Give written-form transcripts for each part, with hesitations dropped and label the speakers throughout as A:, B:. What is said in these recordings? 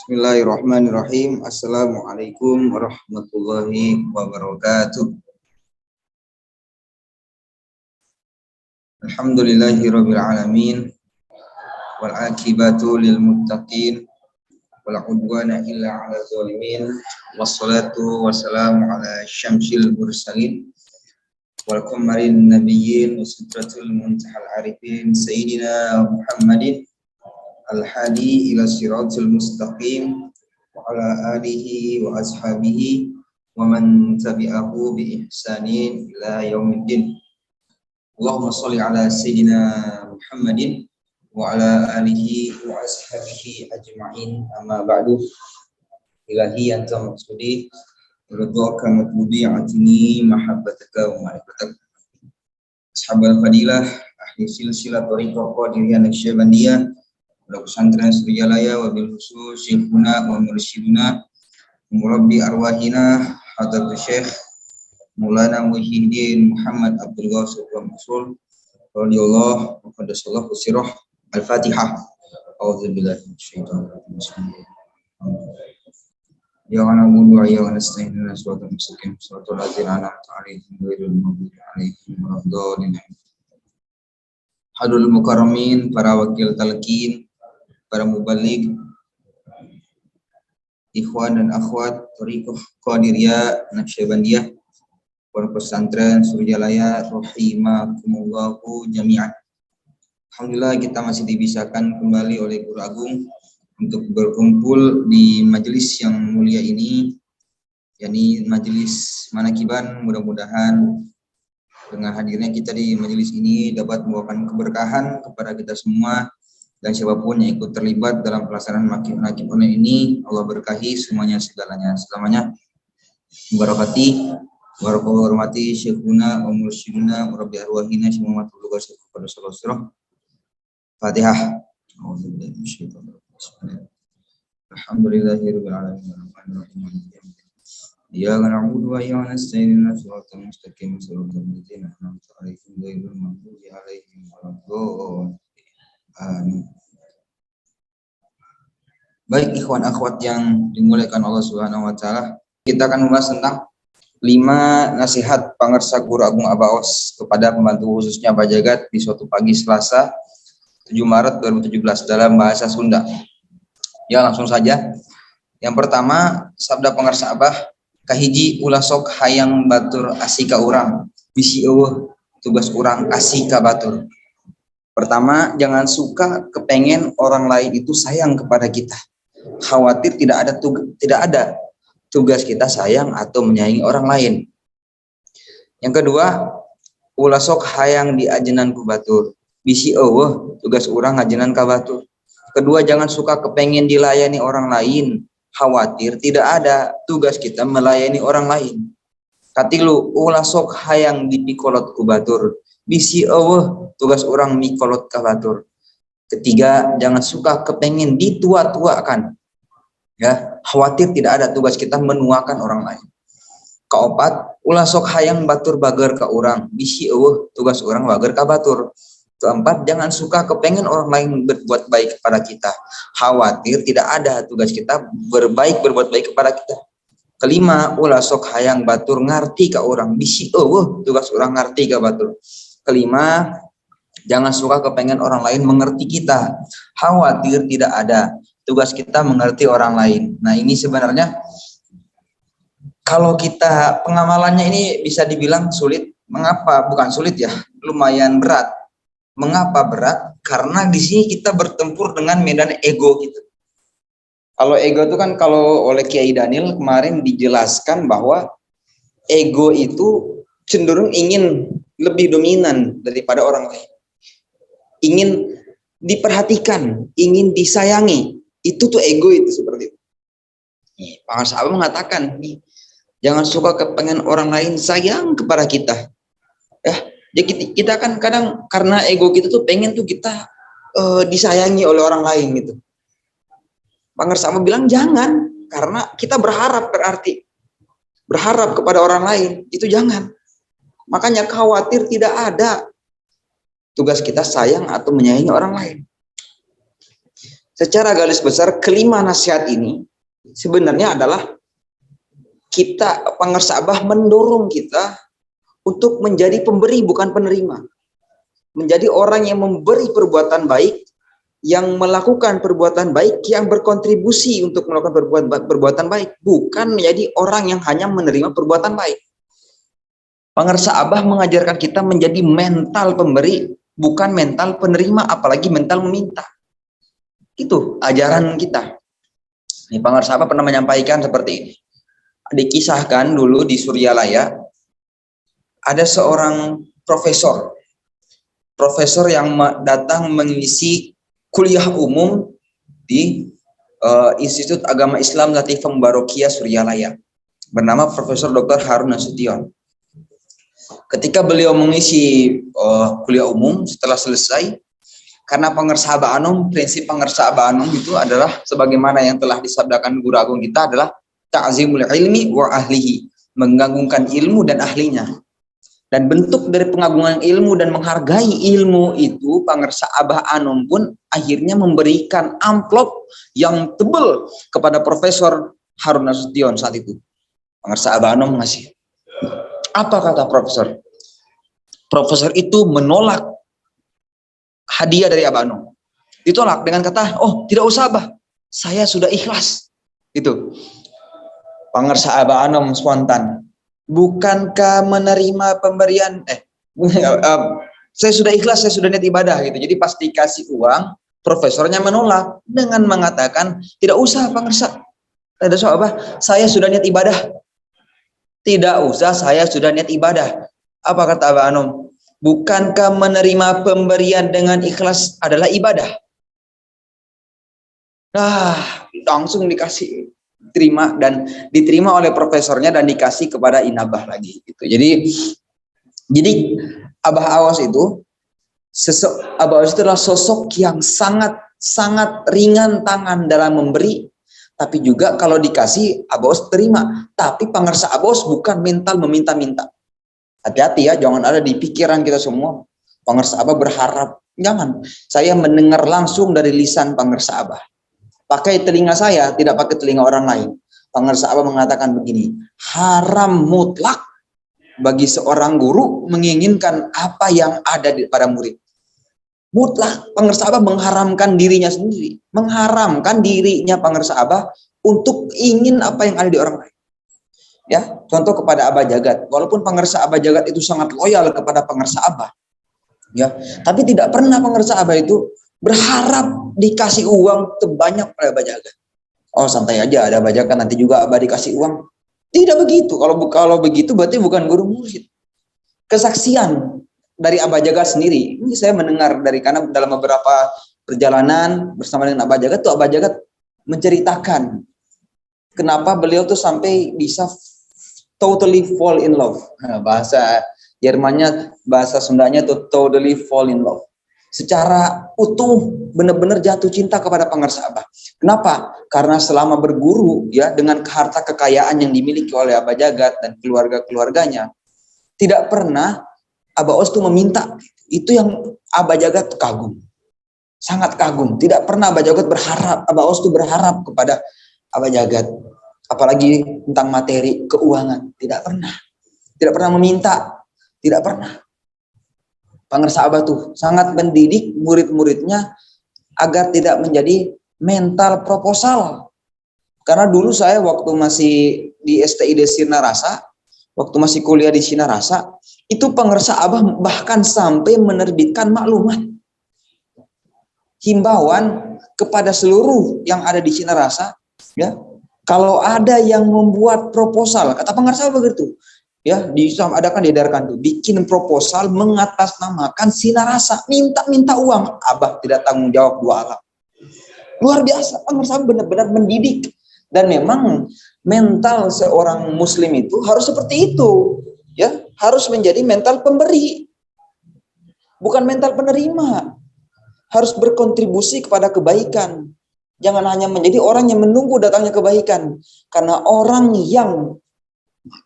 A: Bismillahirrahmanirrahim. Assalamualaikum warahmatullahi wabarakatuh. Alhamdulillahirabbil alamin wal akibatu lil muttaqin wala udwana illa 'alal zalimin. Wassalatu wassalamu ala syamsil mursalin wal qamarin nabiyyin wa sidratul muntahal arifin sayyidina Muhammadin al-hadi ila siratul mustaqim wa ala alihi wa ashabihi wa man tabi'ahu bi ihsanin ila yaumiddin. Allahumma shalli ala sayyidina Muhammadin wa ala alihi wa ashabihi ajma'in, amma ba'du. Ilahi anta maksudi ridhaka matlubi atini mahabbataka wa ma'rifatak. Ashabul fadilah ahli silsilah thariqah qadiriyah naqsyabandiyah pesantren Surjalaya wabil khusus syekhuna wa mursyiduna murabbi arwahina hadratus syekh Maulana Muhyiddin Muhammad Abdul Ghafur Rasul radhiyallahu wa qaddasallahu sirah. Al-Fatihah. A'udzubillahi minasyaitonir rajim. Ya na'budu wa ya nasta'inu siratal mustaqim siratal ladzina an'amta 'alaihim ghairil maghdubi 'alaihim waladdallin. Hadul mukarramin, para wakil talqin, para mubalik, ikhwan dan akhwat thariqah qadiriyah naqsyabandiyah, para pesantren Surjalaya rahimakumullahu jami'an. Alhamdulillah kita masih dibisahkan kembali oleh Guru Agung untuk berkumpul di majelis yang mulia ini, yakni majelis manakiban. Mudah-mudahan dengan hadirnya kita di majelis ini dapat membawakan keberkahan kepada kita semua. Dan siapapun yang ikut terlibat dalam pelaksanaan manakib online ini, Allah berkahi semuanya selamanya. Barakati, barakallahu hormati syekhuna wa mursyiduna murabbi arwahina semua matluga syekh pada sallallahu. Fatihah. Alhamdulillahirabbil alamin arrahmanirrahim. Ya na'budu wa ya nasta'inu siratal mustaqim siratal ladzina an'amta 'alaihim ghairil maghdubi 'alaihim waladdallin. Amin. Baik ikhwan akhwat yang dimuliakan Allah Subhanahu wa taala, kita akan membahas tentang 5 nasihat pangarsa Guru Agung Abaos kepada pembantu khususnya Pak Jagat di suatu pagi Selasa 7 Maret 2017 dalam bahasa Sunda. Ya, langsung saja. Yang pertama, sabda pangarsa Abah, kahiji ulah sok hayang batur asika urang, bisi eueuh tugas urang asika batur. Pertama, jangan suka kepengen orang lain itu sayang kepada kita. Khawatir tidak ada tugas kita sayang atau menyayangi orang lain. Yang kedua, ulah sok hayang diajenan ku batur. Bisi eueuh tugas urang ngajenan ka batur. Kedua, jangan suka kepengen dilayani orang lain. Khawatir tidak ada tugas kita melayani orang lain. Katilu, ulah sok hayang dipikolot ku batur. Bisi eueuh tugas orang mikolot ka batur. Ketiga, jangan suka kepengen ditua-tuakan. Ya, khawatir tidak ada tugas kita menuakan orang lain. Kaopat, ulah sok hayang batur bager ka urang. Bisi eueuh tugas orang bager ka batur. Keempat, jangan suka kepengen orang lain berbuat baik kepada kita. Khawatir tidak ada tugas kita berbuat baik kepada kita. Kelima, ulah sok hayang batur ngarti ka orang. Bisi eueuh tugas orang ngarti ka batur. Kelima, jangan suka kepengen orang lain mengerti kita. Khawatir tidak ada tugas kita mengerti orang lain. Nah, ini sebenarnya kalau kita pengamalannya ini bisa dibilang sulit. Mengapa? Bukan sulit ya, lumayan berat. Mengapa berat? Karena di sini kita bertempur dengan medan ego gitu. Kalau ego itu kan kalau oleh Kiai Daniel kemarin dijelaskan bahwa ego itu cenderung ingin lebih dominan daripada orang lain. Ingin diperhatikan, ingin disayangi. Itu tuh ego itu seperti itu. Pak Sahabat mengatakan, jangan suka kepengen orang lain sayang kepada kita. Ya, jadi kita kan kadang karena ego kita tuh pengen tuh kita disayangi oleh orang lain gitu. Pak Sahabat bilang jangan, karena kita berharap kepada orang lain, itu jangan. Makanya khawatir tidak ada tugas kita sayang atau menyayangi orang lain. secara garis besar kelima nasihat ini sebenarnya adalah Pangersa Abah mendorong kita untuk menjadi pemberi bukan penerima. Menjadi orang yang memberi perbuatan baik, yang melakukan perbuatan baik, yang berkontribusi untuk melakukan perbuatan baik, bukan menjadi orang yang hanya menerima perbuatan baik. Pangersa Abah mengajarkan kita menjadi mental pemberi, bukan mental penerima, apalagi mental meminta. Itu ajaran kita. Ini Pangersa Abah pernah menyampaikan seperti ini. Dikisahkan dulu di Suryalaya, ada seorang profesor yang datang mengisi kuliah umum di Institut Agama Islam Latifah Mubarakiyah Suryalaya, bernama Profesor Dr. Harun Nasution. Ketika beliau mengisi kuliah umum, setelah selesai, karena Pangersa Abah Anom, prinsip Pangersa Abah Anom itu adalah sebagaimana yang telah disabdakan Guru Agung kita adalah ta'zimul ilmi wa ahlihi, mengagungkan ilmu dan ahlinya. Dan bentuk dari pengagungan ilmu dan menghargai ilmu itu, Pangersa Abah Anom pun akhirnya memberikan amplop yang tebal kepada Profesor Harun Nasution saat itu. Pangersa Abah Anom ngasih. Apa kata Profesor? Profesor itu menolak hadiah dari Abah Anom. Ditolak dengan kata, oh tidak usah Abah, saya sudah ikhlas. Itu. Pangersa Abah Anom spontan. Bukankah menerima pemberian, saya sudah ikhlas, saya sudah niat ibadah gitu. Jadi pas dikasih uang, profesornya menolak dengan mengatakan, tidak usah Pangersa. Tidak usah Abah, saya sudah niat ibadah. Tidak usah, saya sudah niat ibadah. Apa kata Abah Anom? Bukankah menerima pemberian dengan ikhlas adalah ibadah? Langsung dikasih, diterima oleh profesornya dan dikasih kepada Inabah lagi. Gitu. Jadi Abah Awas itu, Abah Awas itu adalah sosok yang sangat ringan tangan dalam memberi, tapi juga kalau dikasih Abah Awas terima. Tapi Pangersa Abah Awas bukan mental meminta-minta. Hati-hati ya, jangan ada di pikiran kita semua Pangersa Abah berharap. Jangan. Saya mendengar langsung dari lisan Pangersa Abah. Pakai telinga saya, tidak pakai telinga orang lain. Pangersa Abah mengatakan begini, haram mutlak bagi seorang guru menginginkan apa yang ada pada murid. Mutlak. Pangersa Abah mengharamkan dirinya sendiri. Mengharamkan dirinya Pangersa Abah untuk ingin apa yang ada di orang lain. Ya, contoh kepada Abah Jagat. Walaupun Pangersa Abah Jagat itu sangat loyal kepada Pangersa Abah, ya, tapi tidak pernah Pangersa Abah itu berharap dikasih uang terbanyak oleh Abah Jagat. Oh santai aja, ada Abah Jagat nanti juga Abah dikasih uang. Tidak begitu. Kalau begitu berarti bukan guru murid. Kesaksian dari Abah Jagat sendiri. Ini saya mendengar karena dalam beberapa perjalanan bersama dengan Abah Jagat tuh Abah Jagat menceritakan kenapa beliau tuh sampai bisa totally fall in love. Nah, bahasa Jermannya, bahasa Sundanya tuh totally fall in love. Secara utuh benar-benar jatuh cinta kepada Pangersa Abah. Kenapa? Karena selama berguru ya dengan harta kekayaan yang dimiliki oleh Abah Jagat dan keluarga-keluarganya, tidak pernah Abah Awas tuh meminta. Itu yang Abah Jagat kagum. Sangat kagum. Tidak pernah Abah Jagat berharap, Abah Awas tuh berharap kepada Abah Jagat. Apalagi tentang materi keuangan, tidak pernah meminta, tidak pernah. Pangersa Abah tuh sangat mendidik murid-muridnya agar tidak menjadi mental proposal. Karena dulu saya waktu masih di STID Sinarasa, waktu masih kuliah di Sinarasa, itu Pangersa Abah bahkan sampai menerbitkan maklumat himbauan kepada seluruh yang ada di Sinarasa, ya. Kalau ada yang membuat proposal, kata Pangersa Abah begitu, ya, diedarkan tuh, bikin proposal mengatasnamakan Sinarasa, minta uang, Abah tidak tanggung jawab dua alam. Luar biasa, Pangersa Abah benar-benar mendidik. Dan memang mental seorang muslim itu harus seperti itu, ya, harus menjadi mental pemberi, bukan mental penerima. Harus berkontribusi kepada kebaikan. Jangan hanya menjadi orang yang menunggu datangnya kebaikan. Karena orang yang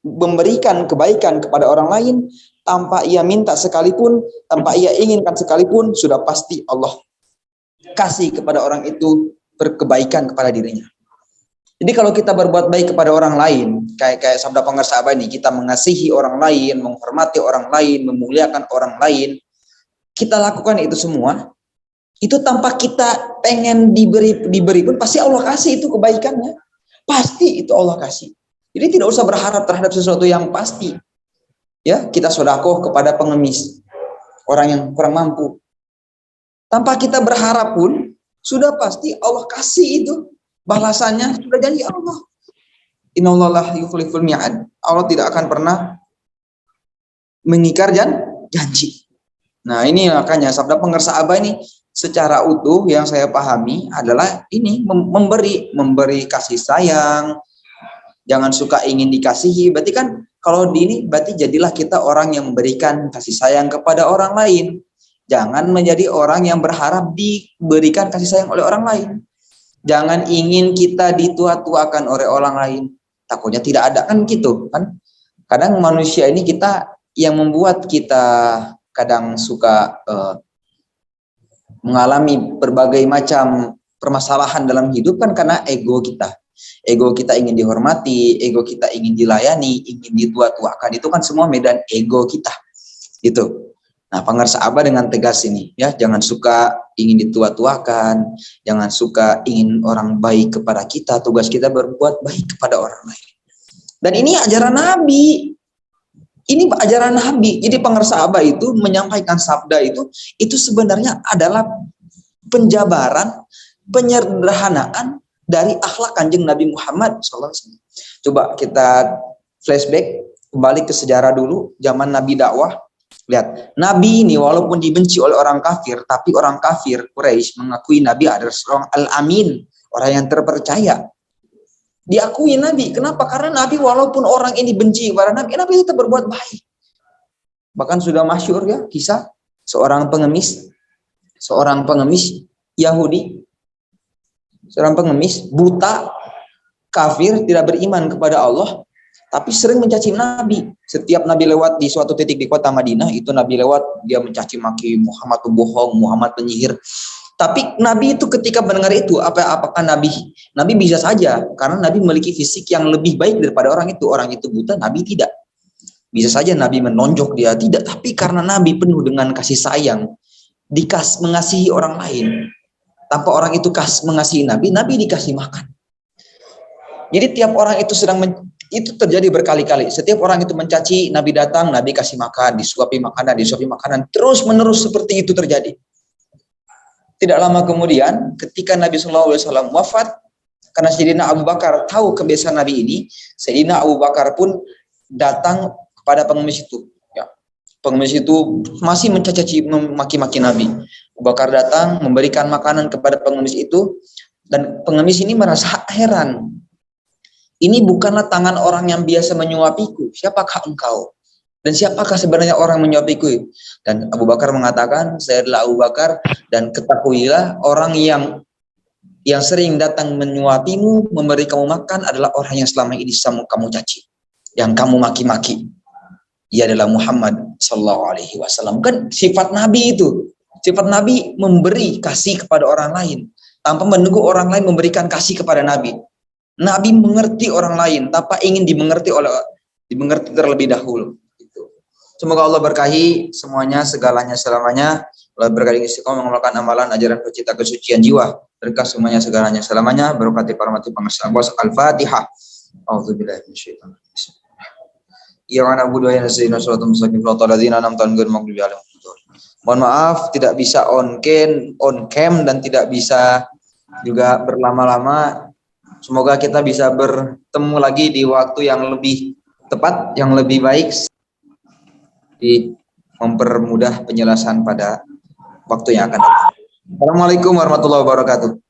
A: memberikan kebaikan kepada orang lain tanpa ia minta sekalipun, tanpa ia inginkan sekalipun, sudah pasti Allah kasih kepada orang itu berkebaikan kepada dirinya. Jadi kalau kita berbuat baik kepada orang lain, kayak sabda pengersahabat ini, kita mengasihi orang lain, menghormati orang lain, memuliakan orang lain, kita lakukan itu semua, itu tanpa kita pengen diberi pun pasti Allah kasih itu kebaikannya. Pasti itu Allah kasih. Jadi tidak usah berharap terhadap sesuatu yang pasti. Ya, kita sedekah kepada pengemis, orang yang kurang mampu. Tanpa kita berharap pun sudah pasti Allah kasih itu. Balasannya sudah janji Allah. Innallaha la yukhliful mi'ad. Allah tidak akan pernah mengingkar janji. Nah, ini makanya sabda pengersa Abah ini secara utuh yang saya pahami adalah ini memberi kasih sayang. Jangan suka ingin dikasihi. Berarti kan kalau di ini berarti jadilah kita orang yang memberikan kasih sayang kepada orang lain. Jangan menjadi orang yang berharap diberikan kasih sayang oleh orang lain. Jangan ingin kita ditua-tuakan oleh orang lain. Takutnya tidak ada kan gitu kan. Kadang manusia ini kita yang membuat kita kadang suka mengalami berbagai macam permasalahan dalam hidup kan karena ego kita. Ego kita ingin dihormati, ego kita ingin dilayani, ingin ditua-tuakan. Itu kan semua medan ego kita. Gitu. Nah, pengersa Abah dengan tegas ini, ya, jangan suka ingin ditua-tuakan, jangan suka ingin orang baik kepada kita, tugas kita berbuat baik kepada orang lain. Dan ini ajaran Nabi. Ini ajaran Nabi. Jadi pengersa Abah itu menyampaikan sabda itu sebenarnya adalah penjabaran, penyederhanaan dari akhlak Kanjeng Nabi Muhammad SAW. Coba kita flashback kembali ke sejarah dulu, zaman Nabi dakwah. Lihat, Nabi ini walaupun dibenci oleh orang kafir, tapi orang kafir Quraisy mengakui Nabi adalah seorang al-amin, orang yang terpercaya. Diakui Nabi. Kenapa? Karena Nabi walaupun orang ini benci kepada Nabi tetap berbuat baik. Bahkan sudah masyhur ya kisah seorang pengemis Yahudi, seorang pengemis buta, kafir, tidak beriman kepada Allah, tapi sering mencaci Nabi. Setiap Nabi lewat di suatu titik di kota Madinah, itu Nabi lewat, dia mencaci maki Muhammad bohong, Muhammad penyihir. Tapi Nabi itu ketika mendengar itu, apakah Nabi bisa saja, karena Nabi memiliki fisik yang lebih baik daripada orang itu buta, Nabi tidak. Bisa saja Nabi menonjok dia, tidak. Tapi karena Nabi penuh dengan kasih sayang, mengasihi orang lain, tanpa orang itu mengasihi Nabi dikasih makan. Jadi tiap orang itu itu terjadi berkali-kali. Setiap orang itu mencaci, Nabi datang, Nabi kasih makan, disuapi makanan, terus menerus seperti itu terjadi. Tidak lama kemudian, ketika Nabi SAW wafat, karena Sayyidina Abu Bakar tahu kebiasaan Nabi ini, Sayyidina Abu Bakar pun datang kepada pengemis itu. Ya. Pengemis itu masih mencaci maki-maki Nabi. Abu Bakar datang, memberikan makanan kepada pengemis itu, dan pengemis ini merasa heran. Ini bukanlah tangan orang yang biasa menyuapiku. Siapakah engkau? Dan siapakah sebenarnya orang menyuapiku? Dan Abu Bakar mengatakan, saya adalah Abu Bakar, dan ketahuilah orang yang sering datang menyuapimu, memberi kamu makan adalah orang yang selama ini kamu caci, yang kamu maki-maki. Ia adalah Muhammad Sallallahu Alaihi Wasallam. Kan sifat Nabi itu, sifat Nabi memberi kasih kepada orang lain tanpa menunggu orang lain memberikan kasih kepada Nabi. Nabi mengerti orang lain tanpa ingin dimengerti terlebih dahulu. Gitu. Semoga Allah berkahi semuanya, segalanya, selamanya. Allah berkahi istiqomah mengamalkan amalan ajaran pencipta kesucian jiwa. Berkah semuanya, segalanya, selamanya. Berkati para mati pengasih abbas. Al-Fatihah. A'udzubillahi minasyaitonir rajim. Ya na'budu wa nasta'inu sholatul mustaqim sholatul ladzina an'amta 'alaihim ghairil maghdubi 'alaihim waladdallin. Mohon maaf tidak bisa on cam dan tidak bisa juga berlama-lama. Semoga kita bisa bertemu lagi di waktu yang lebih tepat, yang lebih baik, di mempermudah penjelasan pada waktu yang akan datang. Assalamualaikum warahmatullahi wabarakatuh.